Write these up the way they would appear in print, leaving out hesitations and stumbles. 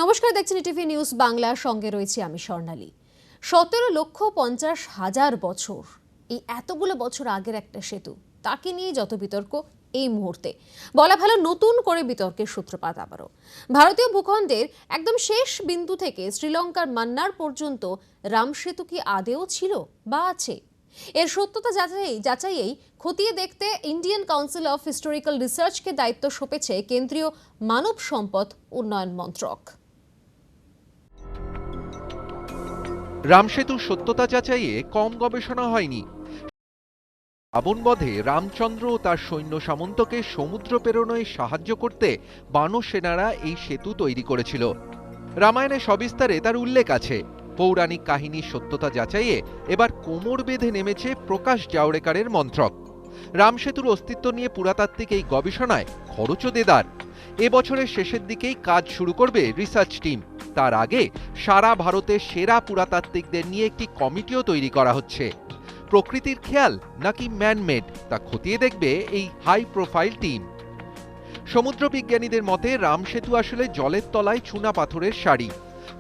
নমস্কার, দেখছেন TV news Bangla, সঙ্গে রয়েছে আমি স্বর্ণালী। 17,50,000 বছর, এই এতগুলো বছর আগের একটা সেতু, তাকে নিয়ে যত বিতর্ক এই মুহূর্তে, বলা ভালো নতুন করে বিতর্কের সূত্রপাত আবারও। ভারতীয় ভূখণ্ডের একদম শেষ বিন্দু থেকে শ্রীলঙ্কার মান্নার পর্যন্ত রাম সেতু কি আদেও ছিল বা আছে? এর সত্যতা যাচাইয়েই খতিয়ে দেখতে ইন্ডিয়ান কাউন্সিল অফ হিস্টোরিক্যাল রিসার্চকে দায়িত্ব সঁপেছে কেন্দ্রীয় মানব সম্পদ উন্নয়ন মন্ত্রক। রামসেতুর সত্যতা যাচাইয়ে কম গবেষণা হয়নি। রাবণবধে রামচন্দ্র ও তার সৈন্য সামন্তকে সমুদ্র পেরোনোয় সাহায্য করতে বানর সেনারা এই সেতু তৈরি করেছিল। রামায়ণে সবিস্তারে তার উল্লেখ আছে। পৌরাণিক কাহিনীর সত্যতা যাচাইয়ে এবার কোমর বেঁধে নেমেছে প্রকাশ জাওড়েকারের মন্ত্রক। রামসেতুর অস্তিত্ব নিয়ে পুরাতাত্ত্বিক এই গবেষণায় খরচও দেদার। এবছরের শেষের দিকেই কাজ শুরু করবে রিসার্চ টিম। তার আগে সারা ভারতের সেরা পুরাতাত্ত্বিকদের নিয়ে একটি কমিটিও তৈরি করা হচ্ছে। প্রকৃতির খেয়াল নাকি ম্যানমেড, তা খতিয়ে দেখবে এই হাই প্রোফাইল টিম। সমুদ্র বিজ্ঞানীদের মতে রামসেতু আসলে জলের তলায় চুনা পাথরের সারি।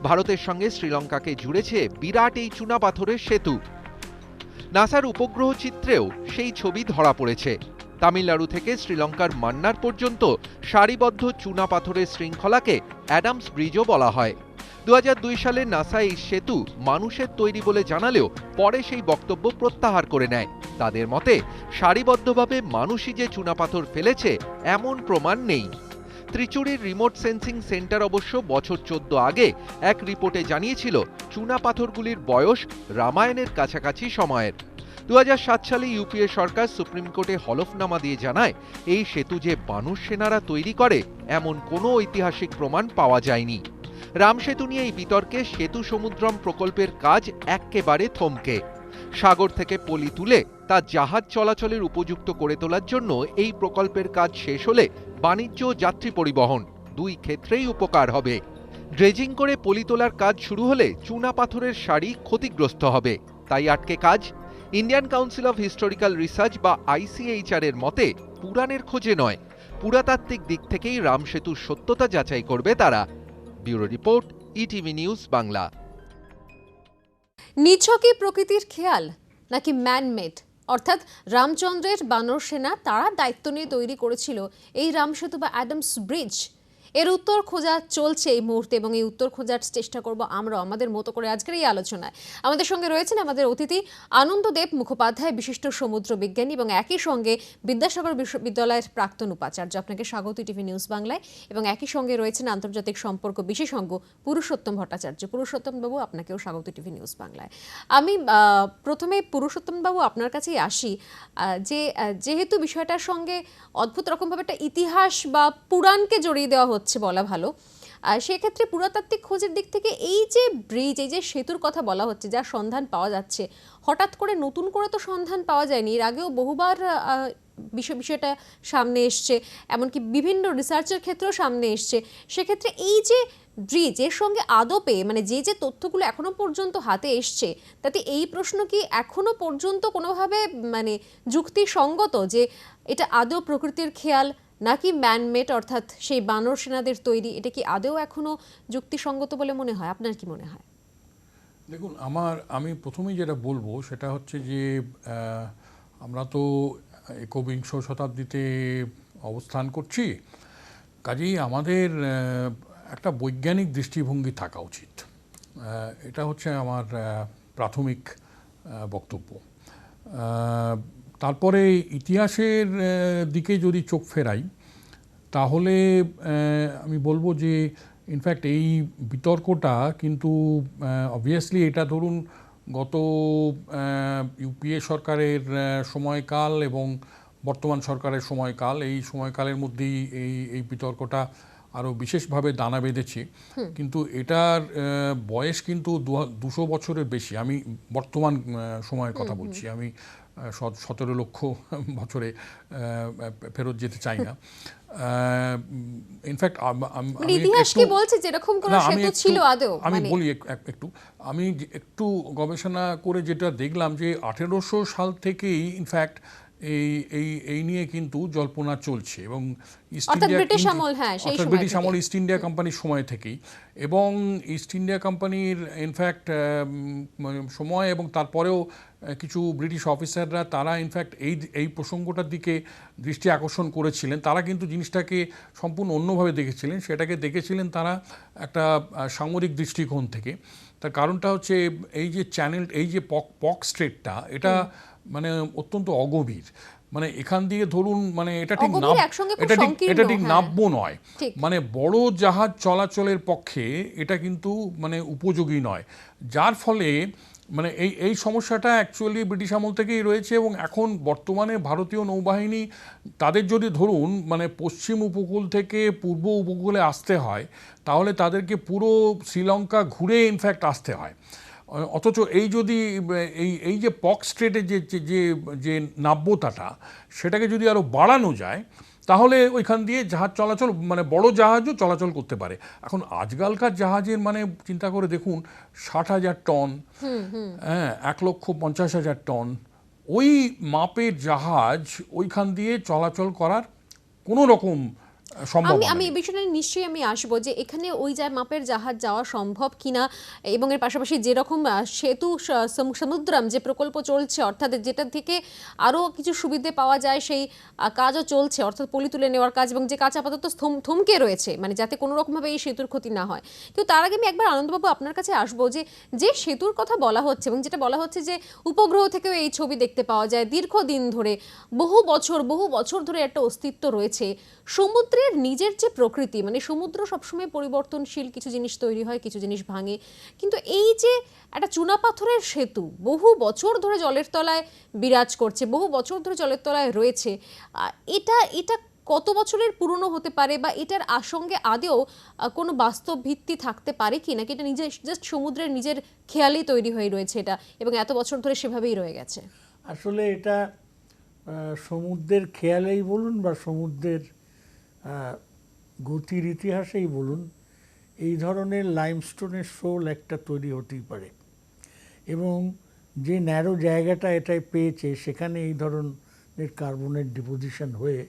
ভারতের সঙ্গে শ্রীলঙ্কাকে জুড়েছে বিরাট এই চুনা পাথরের সেতু। নাসার উপগ্রহ চিত্রেও সেই ছবি ধরা পড়েছে। তামিলনাড়ু থেকে শ্রীলঙ্কার মান্নার পর্যন্ত সারিবদ্ধ চুনা পাথরের শৃঙ্খলাকে অ্যাডামস ব্রিজও বলা হয়। 2002 সালে নাসা এই সেতু মানুষের তৈরি বলে জানালেও পরে সেই বক্তব্য প্রত্যাহার করে নেয়। তাদের মতে সারিবদ্ধভাবে মানুষই যে চুনাপাথর ফেলেছে এমন প্রমাণ নেই। ত্রিচুরির রিমোট সেন্সিং সেন্টার অবশ্য বছর 14 আগে এক রিপোর্টে জানিয়েছিল চুনাপাথরগুলির বয়স রামায়ণের কাছাকাছি সময়ের। 2007 সালে ইউপিএ সরকার সুপ্রিম কোর্টে হলফনামা দিয়ে জানায় এই সেতু যে বানর সেনারা তৈরি করে এমন কোনো ঐতিহাসিক প্রমাণ পাওয়া যায়নি। রামসেতু নিয়ে এই বিতর্কে সেতু সমুদ্রম প্রকল্পের কাজ এক্কেবারে থমকে। সাগর থেকে পলি তুলে তা জাহাজ চলাচলের উপযুক্ত করে তোলার জন্য এই প্রকল্পের কাজ শেষ হলে বাণিজ্য ও যাত্রী পরিবহন দুই ক্ষেত্রেই উপকার হবে। ড্রেজিং করে পলি তোলার কাজ শুরু হলে চুনা পাথরের সারি ক্ষতিগ্রস্ত হবে, তাই আটকে কাজ। Indian council of historical research বা ICHR এর মতে পুরাণের খোঁজে নয়, পুরাতাত্ত্বিক দিক থেকেই রামসেতুর সত্যতা যাচাই করবে তারা। Bureau report, ETV news Bangla. নিছকই প্রকৃতির খেয়াল নাকি ম্যানমেড, অর্থাৎ রামচন্দ্রের বানর সেনা তারা দায়িত্ব নিয়ে তৈরি করেছিল এই রামসেতু বা অ্যাডামস ব্রিজ? এর উত্তর খোঁজা চলছে এই মুহূর্তে, এবং এই উত্তর খোঁজার চেষ্টা করব আমরা আমাদের মতো করে আজকের এই আলোচনায়। আমাদের সঙ্গে রয়েছেন আমাদের অতিথি আনন্দদেব মুখোপাধ্যায়, বিশিষ্ট সমুদ্র বিজ্ঞানী এবং একই সঙ্গে বিদ্যাসাগর বিশ্ববিদ্যালয়ের প্রাক্তন উপাচার্য। আপনাকে স্বাগত টিভি নিউজ বাংলায়। এবং একই সঙ্গে রয়েছেন আন্তর্জাতিক সম্পর্ক বিশেষজ্ঞ পুরুষোত্তম ভট্টাচার্য। পুরুষোত্তম বাবু, আপনাকেও স্বাগত টিভি নিউজ বাংলায়। আমি প্রথমে পুরুষোত্তম বাবু আপনার কাছেই আসি, যেহেতু বিষয়টার সঙ্গে অদ্ভুত রকমভাবে একটা ইতিহাস বা পুরাণকে জড়িয়ে দেওয়া হচ্ছে বলা ভালো, সেক্ষেত্রে পুরাতাত্ত্বিক খোঁজের দিক থেকে এই যে ব্রিজ, এই যে সেতুর কথা বলা হচ্ছে, যার সন্ধান পাওয়া যাচ্ছে, হঠাৎ করে নতুন করে তো সন্ধান পাওয়া যায়নি। এর আগেও বহুবার বিষয়টা সামনে এসছে, এমনকি বিভিন্ন রিসার্চের ক্ষেত্রেও সামনে এসছে। সেক্ষেত্রে এই যে ব্রিজ, এর সঙ্গে আদপে মানে যে তথ্যগুলো এখনো পর্যন্ত হাতে এসছে, তাতে এই প্রশ্ন কি এখনো পর্যন্ত কোনোভাবে মানে যুক্তিসঙ্গত যে এটা আদৌ প্রকৃতির খেয়াল নাকি ম্যানমেড, অর্থাৎ সেই বানর সেনাদের তৈরি? এটা কি আদৌ এখনো যুক্তিসঙ্গত বলে মনে হয়? আপনার কি মনে হয়? দেখুন, আমি প্রথমেই যেটা বলবো সেটা হচ্ছে যে আমরা তো একবিংশ শতাব্দীতে অবস্থান করছি, কাজেই আমাদের একটা বৈজ্ঞানিক দৃষ্টিভঙ্গি থাকা উচিত। এটা হচ্ছে আমার প্রাথমিক বক্তব্য। তারপরে ইতিহাসের দিকে যদি চোখ ফেরাই, তাহলে আমি বলবো যে ইনফ্যাক্ট এই বিতর্কটা কিন্তু অবভিয়াসলি এটা ধরুন গত ইউপিএ সরকারের সময়কাল এবং বর্তমান সরকারের সময়কাল, এই সময়কালের মধ্যেই এই বিতর্কটা আরও বিশেষভাবে দানা বেঁধেছে। কিন্তু এটার বয়স কিন্তু 200 বছরের বেশি। আমি বর্তমান সময়ের কথা বলছি, আমি 17 লক্ষ বছরে ফেরত যেতে চাই না। ইনফ্যাক্ট আমি বলি একটু, আমি একটু গবেষণা করে যেটা দেখলাম যে 1800 সাল থেকেই ইনফ্যাক্ট এই এই এই নিয়ে কিন্তু জল্পনা চলছে এবং ইস্ট অর্থাৎ ইন্ডিয়া ব্রিটিশ আমল, হ্যাঁ, সেই সময় ব্রিটিশ থেকে। আমল ইস্ট ইন্ডিয়া কোম্পানির সময় থেকেই, এবং ইস্ট ইন্ডিয়া কোম্পানির ইনফ্যাক্ট সময় এবং তারপরেও কিছু ব্রিটিশ অফিসাররা তারা ইনফ্যাক্ট এই প্রসঙ্গটার দিকে দৃষ্টি আকর্ষণ করেছিলেন। তারা কিন্তু জিনিসটাকে সম্পূর্ণ অন্যভাবে দেখেছিলেন, সেটাকে দেখেছিলেন তারা একটা সামরিক দৃষ্টিকোণ থেকে। তার কারণটা হচ্ছে এই যে চ্যানেল, এই যে পক স্ট্রেটটা, এটা মানে অত্যন্ত অগভীর, মানে এখান দিয়ে ধরুন মানে এটা ঠিক অগভীর, একসঙ্গে খুব সংকীর্ণ, এটা ঠিক হ্যাঁ। নাব্য নয়, ঠিক। মানে বড় জাহাজ চলাচলের পক্ষে এটা কিন্তু মানে উপযোগী নয়, যার ফলে মানে এই সমস্যাটা অ্যাকচুয়ালি ব্রিটিশ আমল থেকেই রয়েছে। এবং এখন বর্তমানে ভারতীয় নৌবাহিনী তাদের যদি ধরুন মানে পশ্চিম উপকূল থেকে পূর্ব উপকূলে আসতে হয়, তাহলে তাদেরকে পুরো শ্রীলঙ্কা ঘুরে ইনফ্যাক্ট আসতে হয়। অথচ এই যদি এই যে পক স্ট্রেটের যে নাব্যতাটা, সেটাকে যদি আরও বাড়ানো যায়, তাহলে ওইখান দিয়ে জাহাজ চলাচল, মানে বড় জাহাজও চলাচল করতে পারে। এখন আজকালকার জাহাজের মানে চিন্তা করে দেখুন, 60,000 টন, হ্যাঁ, 1,50,000 টন, ওই মাপের জাহাজ ওইখান দিয়ে চলাচল করার কোনো রকম সম্ভাবনা আমি নেই। এই বিষয়টা নিয়ে নিশ্চয়ই আমি আসবো যে এখানে ওই যে মাপের জাহাজ যাওয়া সম্ভব কিনা, এবং এর পাশাপাশি যেরকম সেতু সমুদ্রাম যে প্রকল্প চলছে, অর্থাৎ যেটা থেকে আরও কিছু সুবিধে পাওয়া যায়, সেই কাজও চলছে, অর্থাৎ পলি তুলে নেওয়ার কাজ, এবং যে কাজ আপাতত থমকে রয়েছে, মানে যাতে কোনো রকমভাবে এই সেতুর ক্ষতি না হয়। কিন্তু তার আগে আমি একবার আনন্দবাবু আপনার কাছে আসবো যে যে সেতুর কথা বলা হচ্ছে, এবং যেটা বলা হচ্ছে যে উপগ্রহ থেকেও এই ছবি দেখতে পাওয়া যায়, দীর্ঘদিন ধরে বহু বছর ধরে একটা অস্তিত্ব রয়েছে। সমুদ্রের নিজের যে প্রকৃতি, মানে সমুদ্র সবসময় পরিবর্তনশীল, কিছু জিনিস তৈরি হয়, কিছু জিনিস ভাঙে, কিন্তু এই যে একটা চুনাপাথরের সেতু বহু বছর ধরে জলের তলায় বিরাজ করছে, বহু বছর ধরে জলের তলায় রয়েছে, এটা কত বছরের পুরনো হতে পারে, বা এটার সঙ্গে আদেও কোনো বাস্তব ভিত্তি থাকতে পারে কি, নাকি এটা নিজের জাস্ট সমুদ্রের নিজের খেয়ালেই তৈরি হয়ে রয়েছে এটা, এবং এত বছর ধরে সেভাবেই রয়ে গেছে? আসলে এটা সমুদ্রের খেয়ালেই বলুন বা সমুদ্রের গতির ইতিহাসেই বলুন, এই ধরনের লাইমস্টোনের শোল একটা তৈরি হতেই পারে, এবং যে ন্যারো জায়গাটা এটাই পেয়েছে সেখানে এই ধরনের কার্বনের ডিপোজিশন হয়ে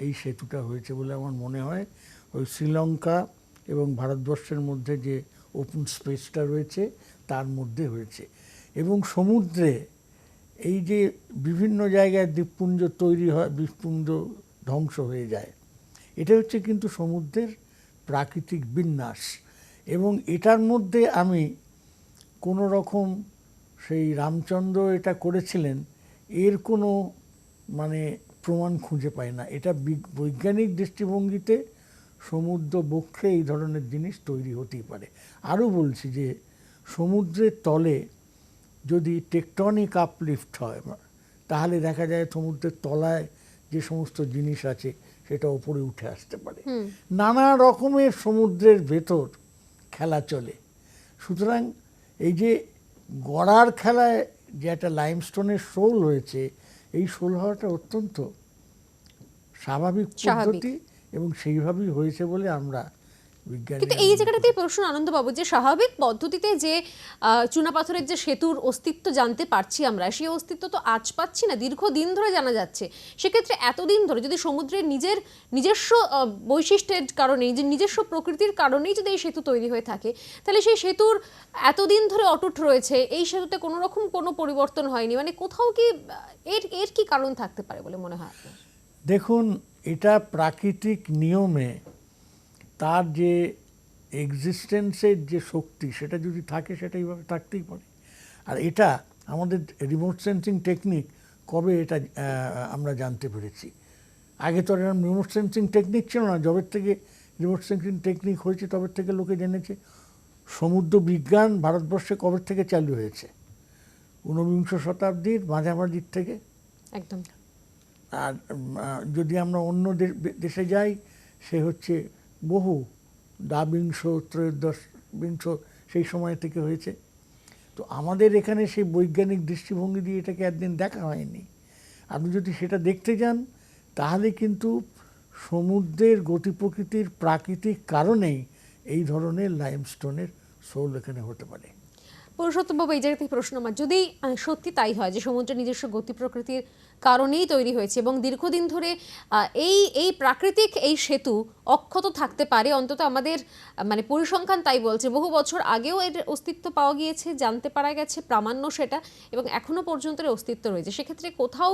এই সেতুটা হয়েছে বলে আমার মনে হয়। ওই শ্রীলঙ্কা এবং ভারতবর্ষের মধ্যে যে ওপেন স্পেসটা রয়েছে তার মধ্যে হয়েছে। এবং সমুদ্রে এই যে বিভিন্ন জায়গায় দ্বীপপুঞ্জ তৈরি হয়, দ্বীপপুঞ্জ ধ্বংস হয়ে যায়, এটা হচ্ছে কিন্তু সমুদ্রের প্রাকৃতিক বিন্যাস। এবং এটার মধ্যে আমি কোনো রকম সেই রামচন্দ্র এটা করেছিলেন এর কোনো মানে প্রমাণ খুঁজে পাই না। এটা বৈজ্ঞানিক দৃষ্টিভঙ্গিতে সমুদ্র বক্ষে এই ধরনের জিনিস তৈরি হতেই পারে। আরও বলছি যে সমুদ্রের তলে যদি টেকটনিক আপলিফট হয়, তাহলে দেখা যায় সমুদ্রের তলায় যে সমস্ত জিনিস আছে সেটা ওপরে উঠে আসতে পারে। নানা রকমের সমুদ্রের ভেতর খেলা চলে। সুতরাং এই যে গড়ার খেলায় যে একটা লাইমস্টোনের শোল হয়েছে, এই শোল হওয়াটা অত্যন্ত স্বাভাবিক পদ্ধতি, এবং সেইভাবেই হয়েছে বলে আমরা বিজ্ঞানী। কিন্তু এই জায়গাটাতেই প্রশ্ন আনন্দবাবু, যে স্বাভাবিক পদ্ধতিতে যে চুনাপাথরের যে সেতুর অস্তিত্ব জানতে পারছি আমরা, সেই অস্তিত্ব তো আজ পাচ্ছি না, দীর্ঘদিন ধরে জানা যাচ্ছে। সেক্ষেত্রে এতদিন ধরে যদি সমুদ্রের নিজস্ব বৈশিষ্ট্যের কারণেই, যে নিজস্ব প্রকৃতির কারণেই যদি এই সেতু তৈরি হয়ে থাকে, তাহলে সেই সেতুর এতদিন ধরে অটুট রয়েছে, এই সেতুতে কোনো রকম কোনো পরিবর্তন হয়নি, মানে কোথাও কি এর কি কারণ থাকতে পারে বলে মনে হয় আপনার? দেখুন, এটা প্রাকৃতিক নিয়মে তার যে এক্সিস্টেন্সের যে শক্তি, সেটা যদি থাকে সেটা এইভাবে থাকতেই পারে। আর এটা আমাদের রিমোট সেন্সিং টেকনিক কবে এটা আমরা জানতে পেরেছি। আগে তো এরকম রিমোট সেন্সিং টেকনিক ছিল না। যবের থেকে রিমোট সেন্সিং টেকনিক হয়েছে তবে থেকে লোকে জেনেছে। সমুদ্র বিজ্ঞান ভারতবর্ষে কবে থেকে চালু হয়েছে? 19বিংশ শতাব্দীর মাঝামাঝির থেকে। একদম। আর যদি আমরা অন্য দেশে যাই, সে হচ্ছে বহু দ্বাবিংশ ত্রয়োদশবিংশ সেই সময় থেকে হয়েছে। তো আমাদের এখানে সেই বৈজ্ঞানিক দৃষ্টিভঙ্গি দিয়ে এটাকে একদিন দেখা হয়নি। আপনি যদি সেটা দেখতে যান, তাহলে কিন্তু সমুদ্রের গতি প্রকৃতির প্রাকৃতিক কারণেই এই ধরনের লাইমস্টোনের শোল এখানে হতে পারে। পুরুষোত্তমবাবু, এই জায়গা থেকে প্রশ্ন আমার, যদি সত্যি তাই হয় যে সমুদ্রের নিজস্ব গতি প্রকৃতির কারণেই তৈরি হয়েছে এবং দীর্ঘদিন ধরে এই প্রাকৃতিক এই সেতু অক্ষত থাকতে পারে, অন্তত আমাদের মানে পরিসংখ্যান তাই বলছে। বহু বছর আগেও এর অস্তিত্ব পাওয়া গিয়েছে, জানতে পারা গেছে, প্রামাণ্য সেটা, এবং এখনো পর্যন্ত এর অস্তিত্ব রয়েছে। সেক্ষেত্রে কোথাও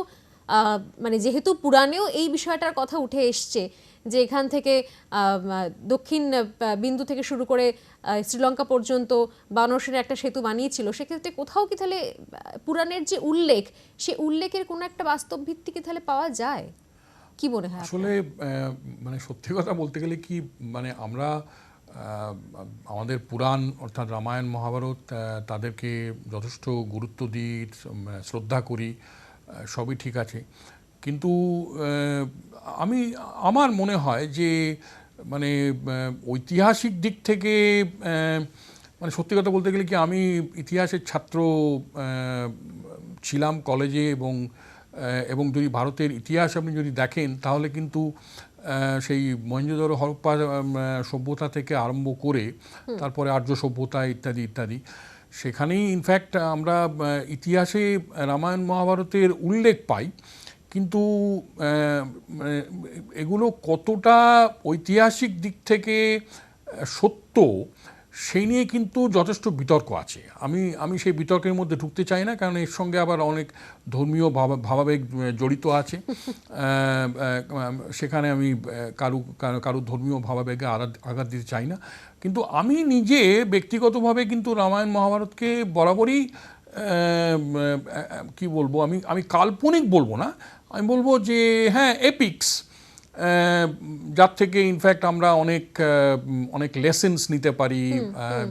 মানে যেহেতু পুরাণেও এই বিষয়টার কথা উঠে এসছে যে এখান থেকে দক্ষিণ বিন্দু থেকে শুরু করে শ্রীলঙ্কা পর্যন্ত বানরসেনা একটা সেতু বানিয়েছিল, সেক্ষেত্রে কোথাও কি তাহলে পুরাণের যে উল্লেখ, সে উল্লেখের কোনো একটা বাস্তব ভিত্তি কি তাহলে পাওয়া যায়? কি মনে হয় আসলে মানে সত্যি কথা বলতে গেলে কি, মানে আমরা আমাদের পুরাণ অর্থাৎ রামায়ণ মহাভারত তাদেরকে যথেষ্ট গুরুত্ব দিই, শ্রদ্ধা করি, সবই ঠিক আছে। কিন্তু আমার মনে হয় যে মানে ঐতিহাসিক দিক থেকে মানে সত্যি কথা বলতে গেলে কি, আমি ইতিহাসের ছাত্র ছিলাম কলেজে, এবং যদি ভারতের ইতিহাস আপনি যদি দেখেন তাহলে কিন্তু সেই মহেঞ্জোদারো হরপ্পা সভ্যতা থেকে আরম্ভ করে তারপরে আর্য সভ্যতা ইত্যাদি ইত্যাদি, সেখানেই ইনফ্যাক্ট আমরা ইতিহাসে রামায়ণ মহাভারতের উল্লেখ পাই। কিন্তু এগুলো কতটা ঐতিহাসিক দিক থেকে সত্য সেই নিয়ে কিন্তু যথেষ্ট বিতর্ক আছে। আমি সেই বিতর্কের মধ্যে ঢুকতে চাই না, কারণ এর সঙ্গে আবার অনেক ধর্মীয় ভাবাবেগ জড়িত আছে। সেখানে আমি কারো ধর্মীয় ভাবাবেগে আঘাত দিতে চাই না। কিন্তু আমি নিজে ব্যক্তিগতভাবে কিন্তু রামায়ণ মহাভারতকে বরাবরই কি বলবো, আমি কাল্পনিক বলবো না, আমি বলবো যে হ্যাঁ এপিক্স, যার থেকে ইনফ্যাক্ট আমরা অনেক লেসেন্স নিতে পারি,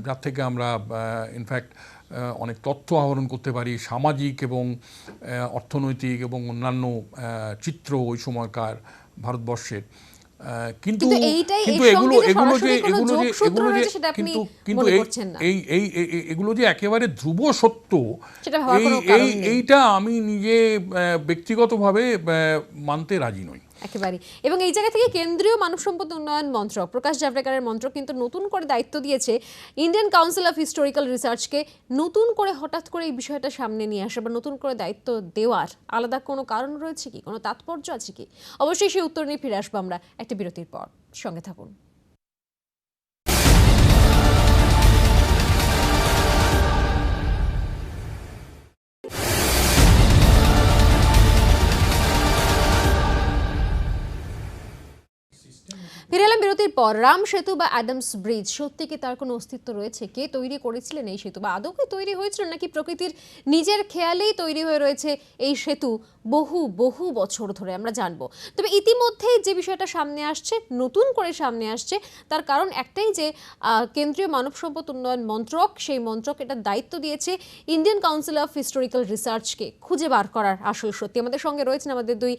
যার থেকে আমরা ইনফ্যাক্ট অনেক তথ্য আহরণ করতে পারি, সামাজিক এবং অর্থনৈতিক এবং অন্যান্য চিত্র ওই সময়কার ভারতবর্ষের। কিন্তু এগুলো যে একেবারে ধ্রুব সত্য, এইটা আমি নিজে ব্যক্তিগতভাবে মানতে রাজি নই একেবারে। এবং এই জায়গা থেকে কেন্দ্রীয় মানব সম্পদ উন্নয়ন মন্ত্রক, প্রকাশ জাভড়েকরের মন্ত্রক কিন্তু নতুন করে দায়িত্ব দিয়েছে ইন্ডিয়ান কাউন্সিল অফ হিস্টোরিক্যাল রিসার্চকে, নতুন করে হঠাৎ করে এই বিষয়টা সামনে নিয়ে আসা বা নতুন করে দায়িত্ব দেওয়ার আলাদা কোনো কারণ রয়েছে কি, কোনো তাৎপর্য আছে কি? অবশ্যই সেই উত্তর নিয়ে ফিরে আসবো আমরা একটা বিরতির পর। সঙ্গে থাকুন। ফিরে এলাম বিরতির পর। রাম সেতু বা অ্যাডামস ব্রিজ সত্যি কি তার কোনো অস্তিত্ব রয়েছে? কে তৈরি করেছিলেন এই সেতু, বা আদৌ কি তৈরি হয়েছিল নাকি প্রকৃতির নিজের খেয়ালেই তৈরি হয়ে রয়েছে এই সেতু বহু বহু বছর ধরে, আমরা জানবো। তবে ইতিমধ্যেই যে বিষয়টা সামনে আসছে, নতুন করে সামনে আসছে, তার কারণ একটাই যে কেন্দ্রীয় মানব সম্পদ উন্নয়ন মন্ত্রক, সেই মন্ত্রক এটা দায়িত্ব দিয়েছে ইন্ডিয়ান কাউন্সিল অফ হিস্টোরিক্যাল রিসার্চকে খুঁজে বার করার আসল সত্যি। আমাদের সঙ্গে রয়েছেন আমাদের দুই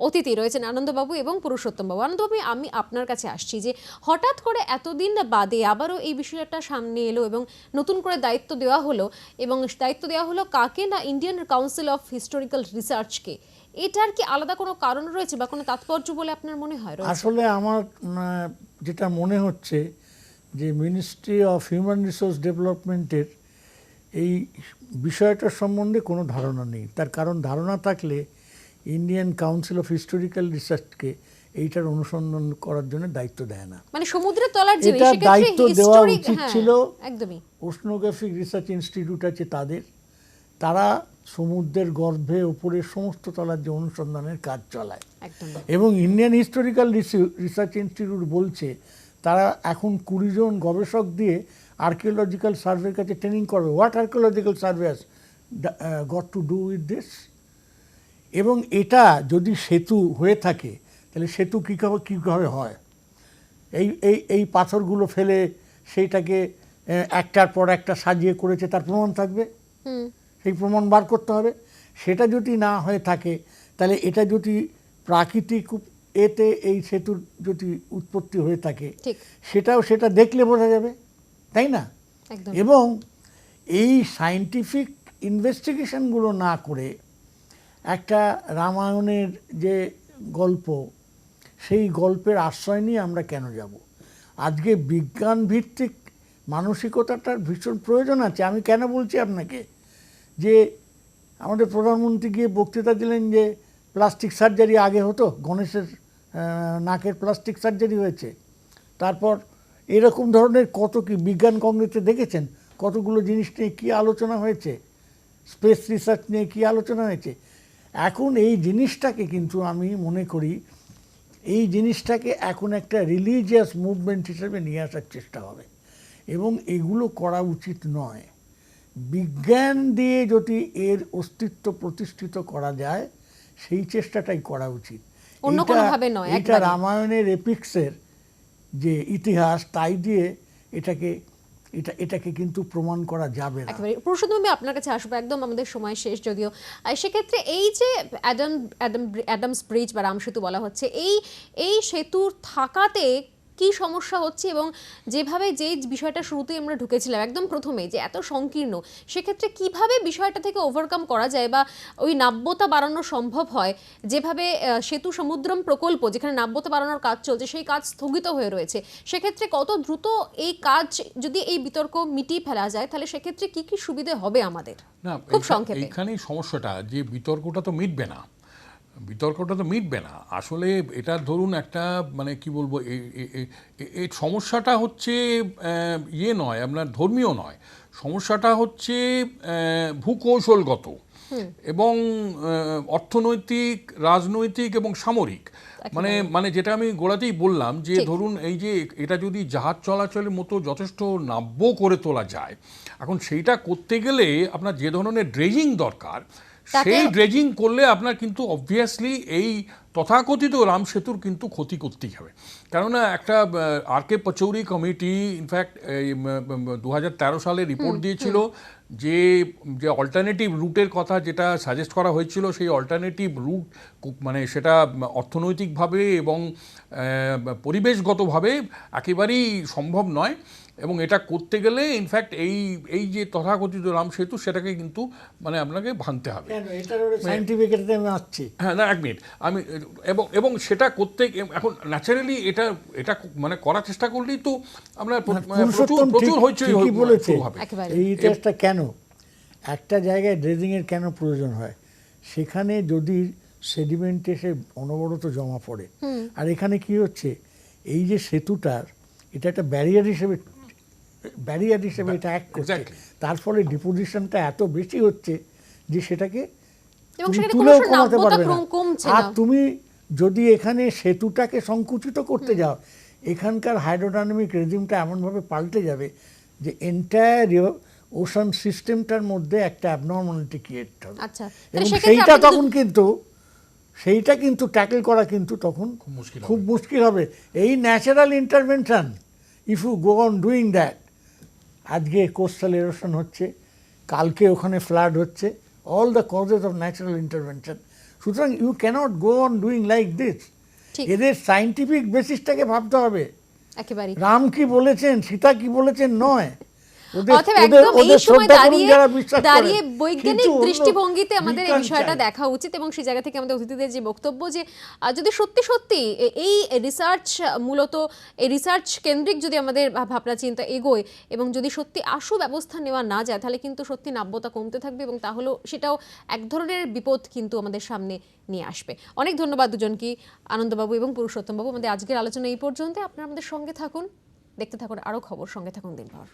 অতিথি, রয়েছেন আনন্দবাবু এবং পুরুষোত্তম বাবু। আনন্দবাবু, আমি আপনার কাছে আসছি যে হঠাৎ করে এতদিন বাদে আবারও এই বিষয়টা সামনে এলো এবং নতুন করে দায়িত্ব দেওয়া হলো, এবং দায়িত্ব দেওয়া হলো কাকে না, ইন্ডিয়ান কাউন্সিল অফ হিস্টোরিক্যাল রিসার্চকে। এটার কি আলাদা কোনো কারণ রয়েছে বা কোনো তাৎপর্য বলে আপনার মনে হয়? আসলে আমার যেটা মনে হচ্ছে যে মিনিস্ট্রি অফ হিউম্যান রিসোর্স ডেভেলপমেন্টের এই বিষয়টার সম্বন্ধে কোনো ধারণা নেই। তার কারণ ধারণা থাকলে ইন্ডিয়ান কাউন্সিল অফ হিস্টোরিক্যাল রিসার্চকে এইটার অনুসন্ধান করার জন্য দায়িত্ব দেয় না। মানে সমুদ্রের তলার যে দায়িত্ব দেওয়া উচিত ছিল একদমই ওশনোগ্রাফিক রিসার্চ ইনস্টিটিউট আছে তাদের, তারা সমুদ্রের গর্ভে উপরে সমস্ত তলার যে অনুসন্ধানের কাজ চালায়। এবং ইন্ডিয়ান হিস্টোরিক্যাল রিসার্চ ইনস্টিটিউট বলছে তারা এখন 20 জন গবেষক দিয়ে আর্কিওলজিক্যাল সার্ভের কাছে ট্রেনিং করবে। What archaeological survey got to do with this? এবং এটা যদি সেতু হয়ে থাকে তাহলে সেতু কীভাবে হয়? এই পাথরগুলো ফেলে সেইটাকে একটার পর একটা সাজিয়ে করেছে, তার প্রমাণ থাকবে, সেই প্রমাণ বার করতে হবে। সেটা যদি না হয়ে থাকে তাহলে এটা যদি প্রাকৃতিক এতে এই সেতুর যদি উৎপত্তি হয়ে থাকে সেটা দেখলে বোঝা যাবে, তাই না? এবং এই সায়েন্টিফিক ইনভেস্টিগেশনগুলো না করে একটা রামায়ণের যে গল্প, সেই গল্পের আশ্রয় নিয়ে আমরা কেন যাব? আজকে বিজ্ঞান ভিত্তিক মানসিকতাটার ভীষণ প্রয়োজন আছে। আমি কেন বলছি আপনাকে যে আমাদের প্রধানমন্ত্রী গিয়ে বক্তৃতা দিলেন যে প্লাস্টিক সার্জারি আগে হতো, গণেশের নাকের প্লাস্টিক সার্জারি হয়েছে। তারপর এরকম ধরনের কত কি বিজ্ঞান কংগ্রেসে দেখেছেন কতগুলো জিনিস নিয়ে কী আলোচনা হয়েছে, স্পেস রিসার্চ নিয়ে কী আলোচনা হয়েছে। এখন এই জিনিসটাকে কিন্তু আমি মনে করি এই জিনিসটাকে এখন একটা রিলিজিয়াস মুভমেন্ট হিসেবে নিয়ে আসার চেষ্টা হবে, এবং এগুলো করা উচিত নয়। বিজ্ঞান দিয়ে যদি এর অস্তিত্ব প্রতিষ্ঠিত করা যায় সেই চেষ্টাটাই করা উচিত। অন্য কোনোভাবে নয়, এটা একবারে। রামায়ণের এপিক্সের যে ইতিহাস তাই দিয়ে এটাকে কিন্তু প্রমাণ করা যাবে না। একেবারে পুরুষোত্তম, আমি আপনার কাছে আসবো, একদম আমাদের সময় শেষ যদিও। সেক্ষেত্রে এই যে অ্যাডামস ব্রিজ বা রাম সেতু বলা হচ্ছে, এই সেতুর থাকাতে কি সমস্যা হচ্ছে, এবং যেভাবে যে বিষয়টা শুরুতেই আমরা ঢুকেছিলাম একদম প্রথমে যে এত সংকীর্ণ, সেক্ষেত্রে কিভাবে বিষয়টা থেকে ওভারকাম করা যায় বা ওই নাব্যতা বাড়ানো সম্ভব হয়, যেভাবে সেতু সমুদ্রম প্রকল্প যেখানে নাব্যতা বাড়ানোর কাজ চলছে সেই কাজ স্থগিত হয়ে রয়েছে, সেক্ষেত্রে কত দ্রুত এই কাজ যদি এই বিতর্ক মিটিয়ে ফেলা যায় তাহলে সেক্ষেত্রে কি কি সুবিধে হবে আমাদের? না, খুব সংক্ষেপে। এইখানেই সমস্যাটা, যে বিতর্কটা তো মিটবে না, আসলে এটা ধরুন একটা মানে কি বলবো, এই সমস্যাটা হচ্ছে ইয়ে নয়, আপনার ধর্মীয় নয়, সমস্যাটা হচ্ছে ভূকৌশলগত এবং অর্থনৈতিক, রাজনৈতিক এবং সামরিক। মানে যেটা আমি গোড়াতেই বললাম যে ধরুন এই যে এটা যদি জাহাজ চলাচলের মতো যথেষ্ট নাব্য করে তোলা যায়, এখন সেইটা করতে গেলে আপনার যে ধরনের ড্রেজিং দরকার সেই ড্রেজিং করলে আপনার কিন্তু অবভিয়াসলি এই তথাকথিত রাম সেতুর কিন্তু ক্ষতি করতেই হবে। কেননা একটা আর.কে. পচৌরি কমিটি ইনফ্যাক্ট 2013 সালে রিপোর্ট দিয়েছিল যে অল্টারনেটিভ রুটের কথা যেটা সাজেস্ট করা হয়েছিল, সেই অল্টারনেটিভ রুট মানে সেটা অর্থনৈতিকভাবে এবং পরিবেশগতভাবে একেবারেই সম্ভব নয়, এবং এটা করতে গেলে ইনফ্যাক্ট এই যে তথাকথিত রাম সেতু সেটাকে কিন্তু মানে আপনাকে ভাঙতে হবে। হ্যাঁ, না, এক মিনিট, আমি এবং সেটা করতে এখন ন্যাচারালি এটা মানে করার চেষ্টা করলেই তো আমরা প্রচুর হইচই হবে। এই ইতিহাসটা কেন একটা জায়গায় ড্রেজিং এর কেন প্রয়োজন হয়, সেখানে যদি সেডিমেন্ট এসে অনবরত জমা পড়ে, আর এখানে কি হচ্ছে এই যে সেতুটার এটা একটা ব্যারিয়ার হিসেবে এটা অ্যাক্ট করছে, তার ফলে ডিপোজিশনটা এত বেশি হচ্ছে যে সেটাকে তুলেও কমাতে পারবে না। আর তুমি যদি এখানে সেতুটাকে সংকুচিত করতে যাও, এখানকার হাইড্রোডাইনামিক রেজিমটা এমনভাবে পাল্টে যাবে যে এন্টায়ার ওশান সিস্টেমটার মধ্যে একটা অ্যাবনর্মালিটি ক্রিয়েট হবে। এবং সেইটা কিন্তু ট্যাকেল করা কিন্তু তখন খুব মুশকিল হবে। এই natural intervention, if you go on doing that, আজকে কোস্টাল এরোশন হচ্ছে, কালকে ওখানে ফ্লাড হচ্ছে, all the causes of natural intervention. সুতরাং you cannot go on doing like this. এদের সায়েন্টিফিক বেসিসটাকে ভাবতে হবে। রাম কি বলেছেন, সীতা কি বলেছেন নয়, দাঁড়িয়ে বৈজ্ঞানিক দৃষ্টিভঙ্গিতে আমাদের এই বিষয়টা দেখা উচিত, এবং সেই জায়গা থেকে আমাদের অতিথিদের যে বক্তব্য যে যদি সত্যি এই রিসার্চ মূলত এই রিসার্চ কেন্দ্রিক যদি আমাদের ভাবনা চিন্তা এগোয় এবং যদি সত্যি আশু ব্যবস্থা নেওয়া না যায় তাহলে কিন্তু সত্যি নাব্যতা কমতে থাকবে, এবং তাহলেও সেটাও এক ধরনের বিপদ কিন্তু আমাদের সামনে নিয়ে আসবে। অনেক ধন্যবাদ দুজনকে, আনন্দবাবু এবং পুরুষোত্তম বাবু। আমাদের আজকের আলোচনা এই পর্যন্ত। আপনারা আমাদের সঙ্গে থাকুন, দেখতে থাকুন আরও খবর, সঙ্গে থাকুন দিনভর।